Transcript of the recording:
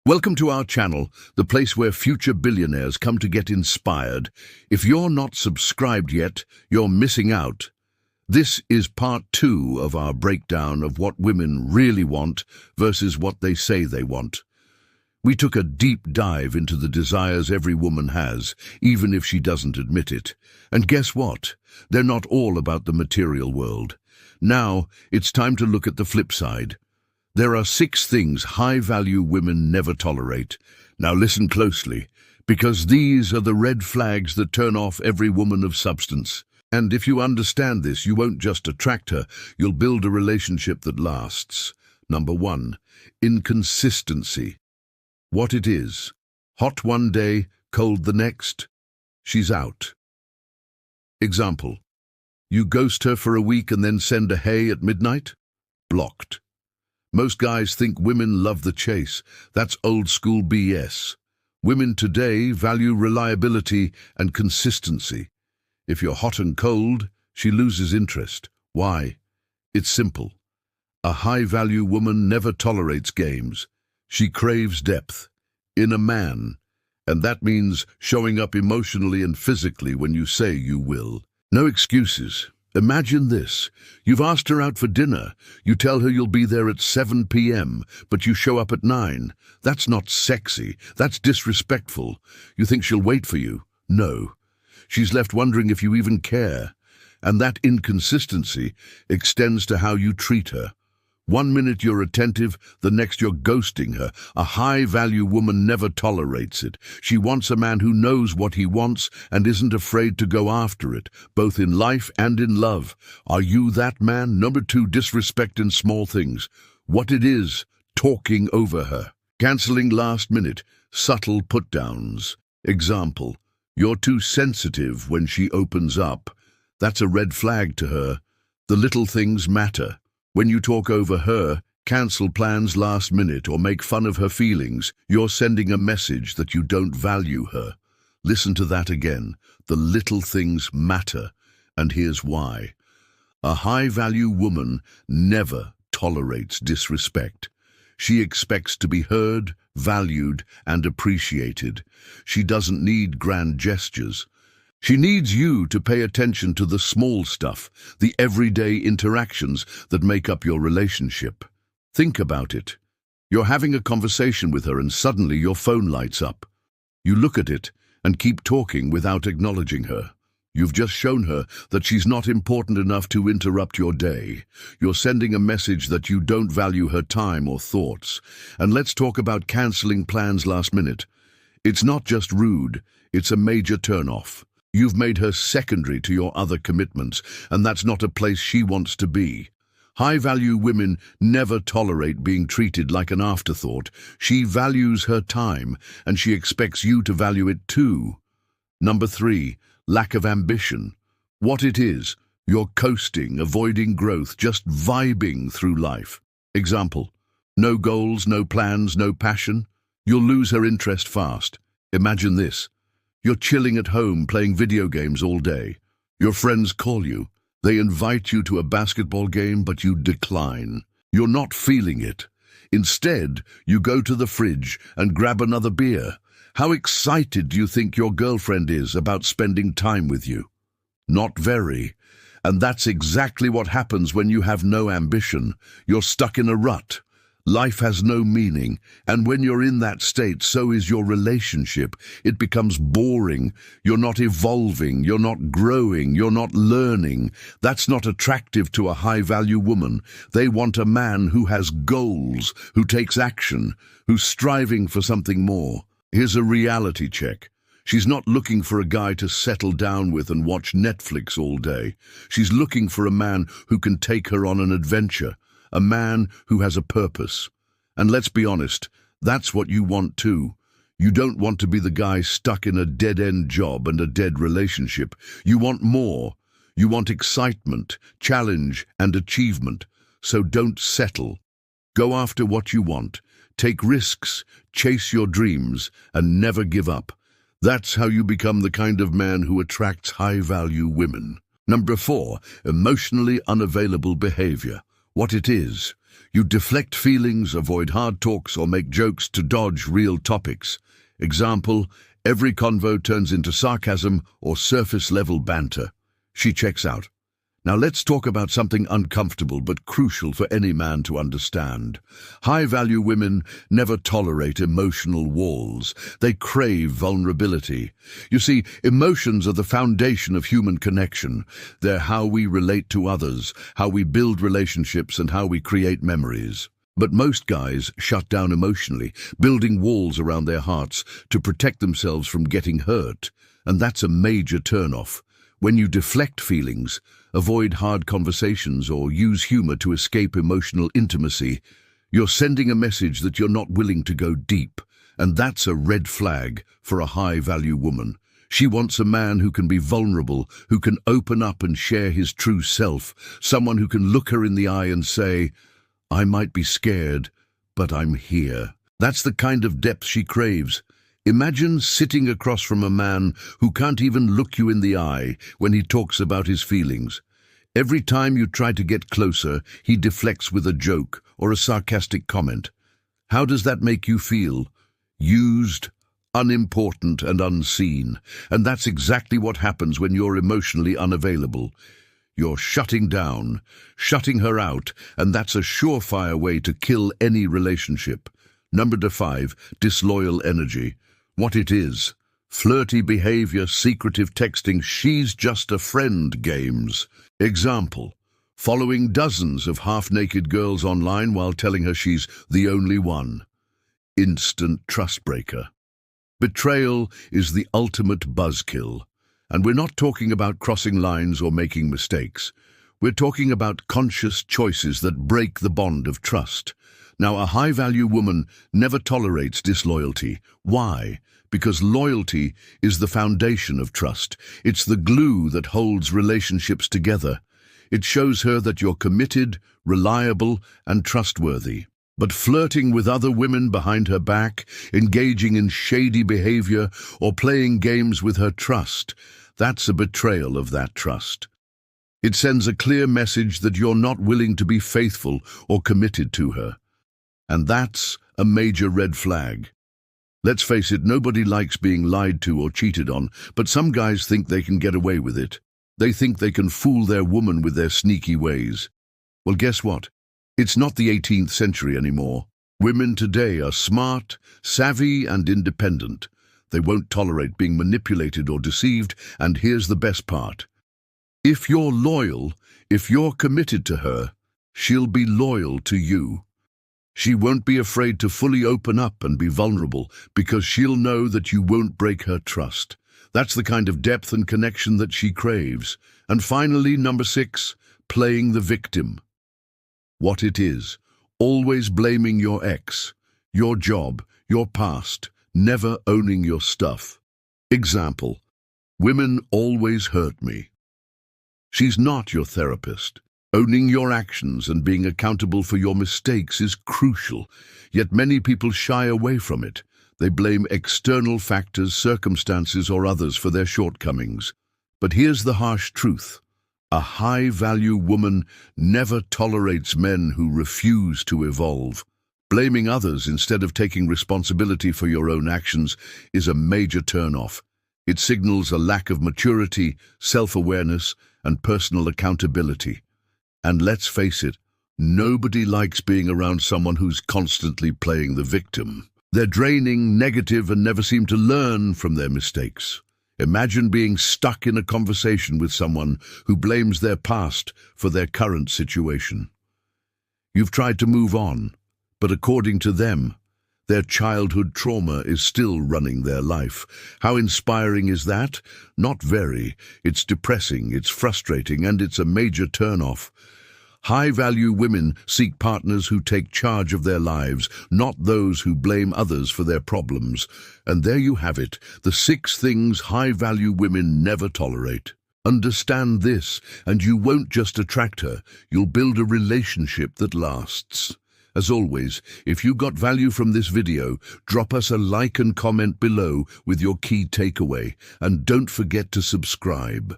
Welcome to our channel, the place where future billionaires come to get inspired. If you're not subscribed yet, you're missing out. This is part 2 of our breakdown of what women really want versus what they say they want. We took a deep dive into the desires every woman has, even if she doesn't admit it. And guess what? They're not all about the material world. Now, it's time to look at the flip side. There are 6 things high-value women never tolerate. Now listen closely, because these are the red flags that turn off every woman of substance. And if you understand this, you won't just attract her, you'll build a relationship that lasts. Number 1, inconsistency. What it is: hot one day, cold the next. She's out. Example: you ghost her for a week and then send a hey at midnight? Blocked. Most guys think women love the chase. That's old school BS. Women today value reliability and consistency. If you're hot and cold, she loses interest. Why? It's simple. A high-value woman never tolerates games. She craves depth in a man, and that means showing up emotionally and physically when you say you will. No excuses. Imagine this. You've asked her out for dinner. You tell her you'll be there at 7 p.m., but you show up at 9. That's not sexy. That's disrespectful. You think she'll wait for you? No. She's left wondering if you even care. And that inconsistency extends to how you treat her. One minute you're attentive, the next you're ghosting her. A high-value woman never tolerates it. She wants a man who knows what he wants and isn't afraid to go after it, both in life and in love. Are you that man? Number 2, disrespect in small things. What it is: talking over her, cancelling last minute, subtle put-downs. Example: you're too sensitive when she opens up. That's a red flag to her. The little things matter. When you talk over her, cancel plans last minute, or make fun of her feelings, you're sending a message that you don't value her. Listen to that again. The little things matter, and here's why. A high-value woman never tolerates disrespect. She expects to be heard, valued, and appreciated. She doesn't need grand gestures. She needs you to pay attention to the small stuff, the everyday interactions that make up your relationship. Think about it. You're having a conversation with her and suddenly your phone lights up. You look at it and keep talking without acknowledging her. You've just shown her that she's not important enough to interrupt your day. You're sending a message that you don't value her time or thoughts. And let's talk about cancelling plans last minute. It's not just rude, it's a major turn-off. You've made her secondary to your other commitments, and that's not a place she wants to be. High-value women never tolerate being treated like an afterthought. She values her time, and she expects you to value it too. Number 3, lack of ambition. What it is: you're coasting, avoiding growth, just vibing through life. Example: no goals, no plans, no passion. You'll lose her interest fast. Imagine this. You're chilling at home, playing video games all day. Your friends call you. They invite you to a basketball game, but you decline. You're not feeling it. Instead, you go to the fridge and grab another beer. How excited do you think your girlfriend is about spending time with you? Not very. And that's exactly what happens when you have no ambition. You're stuck in a rut. Life has no meaning, and when you're in that state, so is your relationship. It becomes boring. You're not evolving, you're not growing, you're not learning. That's not attractive to a high-value woman. They want a man who has goals, who takes action, who's striving for something more. Here's a reality check. She's not looking for a guy to settle down with and watch Netflix all day. She's looking for a man who can take her on an adventure. A man who has a purpose. And let's be honest, that's what you want too. You don't want to be the guy stuck in a dead-end job and a dead relationship. You want more. You want excitement, challenge, and achievement. So don't settle. Go after what you want. Take risks, chase your dreams, and never give up. That's how you become the kind of man who attracts high-value women. Number 4, emotionally unavailable behavior. What it is: You deflect feelings, avoid hard talks, or make jokes to dodge real topics. Example, every convo turns into sarcasm or surface-level banter. She checks out. Now let's talk about something uncomfortable but crucial for any man to understand. High-value women never tolerate emotional walls. They crave vulnerability. You see, emotions are the foundation of human connection. They're how we relate to others, how we build relationships, and how we create memories. But most guys shut down emotionally, building walls around their hearts to protect themselves from getting hurt. And that's a major turn-off. When you deflect feelings, avoid hard conversations, or use humor to escape emotional intimacy, you're sending a message that you're not willing to go deep. And that's a red flag for a high-value woman. She wants a man who can be vulnerable, who can open up and share his true self, someone who can look her in the eye and say, "I might be scared, but I'm here." That's the kind of depth she craves. Imagine sitting across from a man who can't even look you in the eye when he talks about his feelings. Every time you try to get closer, he deflects with a joke or a sarcastic comment. How does that make you feel? Used, unimportant, and unseen. And that's exactly what happens when you're emotionally unavailable. You're shutting down, shutting her out, and that's a surefire way to kill any relationship. Number 5, disloyal energy. What it is: flirty behavior, secretive texting, "she's just a friend" games. Example, following dozens of half-naked girls online while telling her she's the only one. Instant trust breaker. Betrayal is the ultimate buzzkill. And we're not talking about crossing lines or making mistakes. We're talking about conscious choices that break the bond of trust. Now, a high-value woman never tolerates disloyalty. Why? Because loyalty is the foundation of trust. It's the glue that holds relationships together. It shows her that you're committed, reliable, and trustworthy. But flirting with other women behind her back, engaging in shady behavior, or playing games with her trust, that's a betrayal of that trust. It sends a clear message that you're not willing to be faithful or committed to her. And that's a major red flag. Let's face it, nobody likes being lied to or cheated on, but some guys think they can get away with it. They think they can fool their woman with their sneaky ways. Well, guess what? It's not the 18th century anymore. Women today are smart, savvy, and independent. They won't tolerate being manipulated or deceived, and here's the best part. If you're loyal, if you're committed to her, she'll be loyal to you. She won't be afraid to fully open up and be vulnerable because she'll know that you won't break her trust. That's the kind of depth and connection that she craves. And finally, number 6, playing the victim. What it is: always blaming your ex, your job, your past, never owning your stuff. Example, "Women always hurt me." She's not your therapist. Owning your actions and being accountable for your mistakes is crucial, yet many people shy away from it. They blame external factors, circumstances, or others for their shortcomings. But here's the harsh truth. A high-value woman never tolerates men who refuse to evolve. Blaming others instead of taking responsibility for your own actions is a major turn-off. It signals a lack of maturity, self-awareness, and personal accountability. And let's face it, nobody likes being around someone who's constantly playing the victim. They're draining, negative, and never seem to learn from their mistakes. Imagine being stuck in a conversation with someone who blames their past for their current situation. You've tried to move on, but according to them, their childhood trauma is still running their life. How inspiring is that? Not very. It's depressing, it's frustrating, and it's a major turn-off. High-value women seek partners who take charge of their lives, not those who blame others for their problems. And there you have it, the 6 things high-value women never tolerate. Understand this, and you won't just attract her, you'll build a relationship that lasts. As always, if you got value from this video, drop us a like and comment below with your key takeaway, and don't forget to subscribe.